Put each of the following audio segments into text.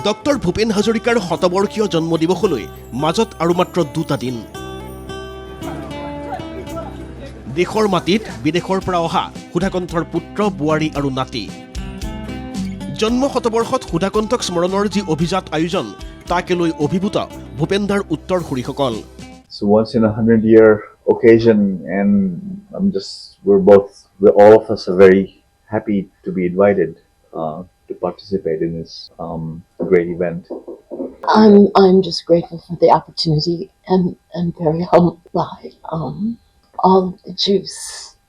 Doctor Bhupen হাজৰিকাৰ শতবৰ্ষীয় জন্মদিৱসলৈ মাজত আৰু মাত্ৰ 2টা দিন। দেশৰ মাটিত বিদেশৰ পৰা অহা সুধাকণ্ঠৰ পুত্ৰ বুৱাৰী আৰু নাতি। জন্ম শতবৰ্ষত সুধাকণ্ঠক স্মৰণৰ যি অভিজাত আয়োজন তাকে লৈ অভিভূত ভূপেনদাৰ উত্তৰসূৰীসকল। So once in a 100-year occasion, and we're all of us are very happy to be invited to participate in this great event. I'm just grateful for the opportunity and very humbled by all the juice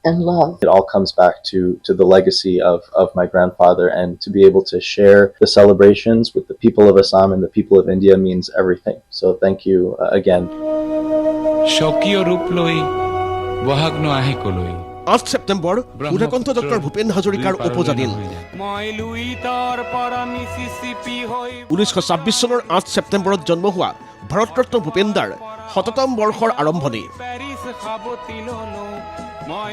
and love. It all comes back to the legacy of my grandfather, and to be able to share the celebrations with the people of Assam and the people of India means everything. So thank you again. Shokyo roop loi bahag no ahe koloi 8 September Sudhakantha doctor Bhupen হাজৰিকাৰ উপজাদিন। 1926 চনৰ 8 ছেপ্টেম্বৰত জন্ম হোৱা ভাৰতৰত্ন ভূপেনদাৰ 100তম বৰ্ষৰ আৰম্ভণি।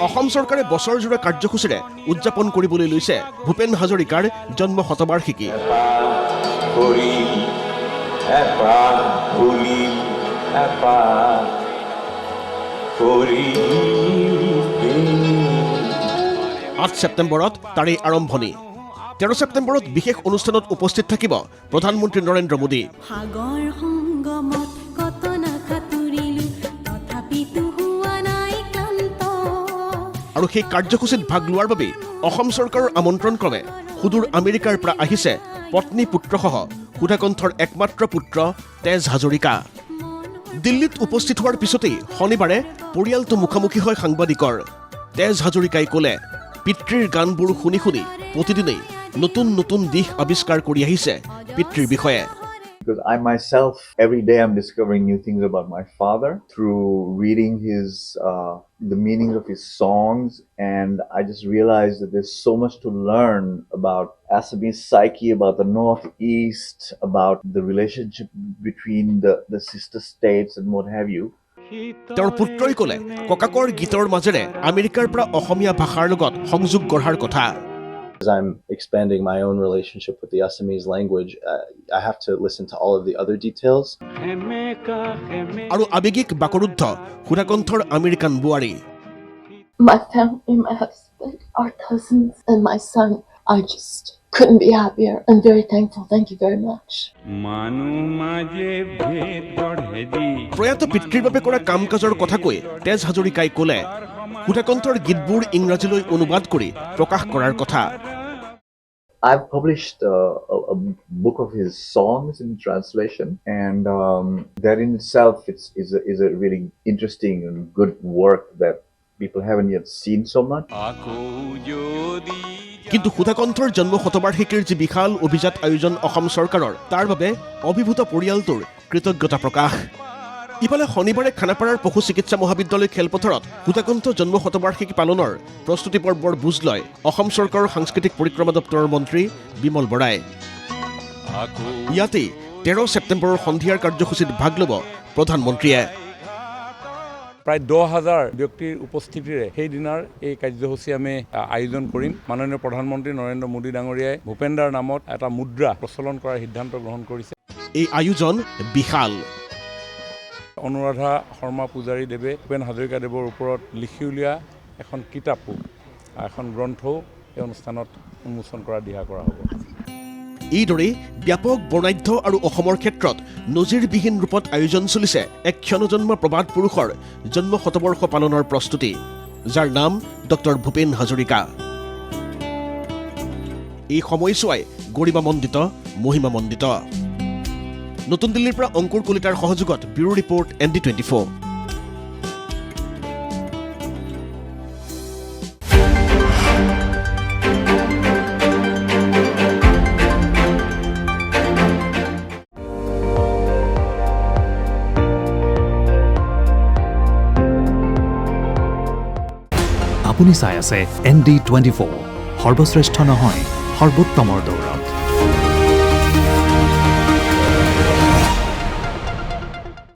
অসম চৰকাৰে বছৰজোৰা কাৰ্যসূচীৰে উদযাপন কৰিবলৈ লৈছে ভূপেন হাজৰিকাৰ জন্ম শতবাৰ্ষিকী। আঠ ছেপ্টেম্বৰত তাৰে আৰম্ভণি। 13 ছেপ্টেম্বৰত বিশেষ অনুষ্ঠানত উপস্থিত থাকিব প্ৰধানমন্ত্ৰী নৰেন্দ্ৰ মোদী। আৰু সেই কাৰ্যসূচীত ভাগ লোৱাৰ বাবে অসম চৰকাৰৰ আমন্ত্ৰণ ক্ৰমে সুদূৰ আমেৰিকাৰ পৰা আহিছে পত্নী পুত্ৰসহ সুধাকণ্ঠৰ একমাত্ৰ পুত্ৰ তেজ হাজৰিকা। দিল্লীত উপস্থিত হোৱাৰ পিছতেই শনিবাৰে পৰিয়ালটো মুখামুখি হয় সাংবাদিকৰ। তেজ হাজৰিকাই ক'লে, পিতৃৰ গানবোৰ শুনি শুনি প্ৰতিদিনেই নতুন নতুন দিশ আৱিষ্কাৰ কৰি আহিছে পিতৃৰ বিষয়ে। Because I myself, every day I'm discovering new things about my father through reading the meanings of his songs, and I just realized that there's so much to learn about Assamese psyche, about the Northeast, about the relationship between the sister states and what have you. তেওঁৰ পুত্ৰই ক'লে, ককাকৰ গীতৰ মাজেৰে আমেৰিকাৰ পৰা অসমীয়া ভাষাৰ লগত সংযোগ গঢ়াৰ কথা। As I'm expanding my own relationship with the Assamese language, I have to listen to all of the other details. আৰু আবেগিক বাকৰুদ্ধ সুধাকণ্ঠৰ American বুৱাৰী। My family, my husband, our cousins, and my son, I just couldn't be happier. I'm very thankful. Thank you very much. প্ৰয়াত পিতৃৰ বাবে কৰা কাম কাজৰ কথা কৈ তেজ হাজৰিকাই ক'লে, সুধাকণ্ঠৰ গীতবোৰ ইংৰাজীলৈ অনুবাদ কৰি প্ৰকাশ কৰাৰ কথা। I've published a book of his songs in translation, and that in itself is a really interesting and good work that people haven't yet seen so much. কিন্তু সুধাকণ্ঠৰ জন্ম শতবাৰ্ষিকীৰ যি বিশাল অভিজাত আয়োজন অসম চৰকাৰৰ, তাৰ বাবে অভিভূত পৰিয়ালটোৰ কৃতজ্ঞতা প্ৰকাশ। ইফালে শনিবাৰে খানাপাৰাৰ পশু চিকিৎসা মহাবিদ্যালয় খেলপথাৰত সুধাকণ্ঠ জন্ম শতবাৰ্ষিকী পালনৰ প্ৰস্তুতি পৰ্বৰ বুজ লয় অসম চৰকাৰৰ সাংস্কৃতিক পৰিক্ৰমা দপ্তৰৰ মন্ত্ৰী বিমল বৰাই। ইয়াতেই 13 ছেপ্টেম্বৰৰ সন্ধিয়াৰ কাৰ্যসূচীত ভাগ ল'ব প্ৰধানমন্ত্ৰীয়ে। প্ৰায় 10,000 ব্যক্তিৰ উপস্থিতিৰে সেইদিনাৰ এই কাৰ্যসূচী আমি আয়োজন কৰিম। মাননীয় প্ৰধানমন্ত্ৰী নৰেন্দ্ৰ মোদী ডাঙৰীয়াই ভূপেনদাৰ নামত এটা মুদ্ৰা প্ৰচলন কৰাৰ সিদ্ধান্ত গ্ৰহণ কৰিছে। এই আয়োজন বিশাল। অনুৰাধা শৰ্মা পূজাৰী দেৱে ভূপেন হাজৰিকা দেৱৰ ওপৰত লিখি উলিওৱা এখন কিতাপো, এখন গ্ৰন্থও এই অনুষ্ঠানত উন্মোচন কৰাৰ দিহা কৰা হ'ব। এইদৰেই ব্যাপক বৰ্ণাঢ্য আৰু অসমৰ ক্ষেত্ৰত নজিৰবিহীন ৰূপত আয়োজন চলিছে এক ক্ষণজন্ম প্ৰবাদ পুৰুষৰ জন্ম শতবৰ্ষ পালনৰ প্ৰস্তুতি, যাৰ নাম ডক্টৰ ভূপেন হাজৰিকা। এই সময়ছোৱাই গৰিমামণ্ডিত, মহিমামণ্ডিত। নতুন দিল্লীৰ পৰা অংকুৰ কলিতাৰ সহযোগত ব্যুৰো ৰিপৰ্ট ND24। আপুনি চাই আছে ND24, সৰ্বশ্ৰেষ্ঠ নহয়, সৰ্বোত্তমৰ দৌৰা।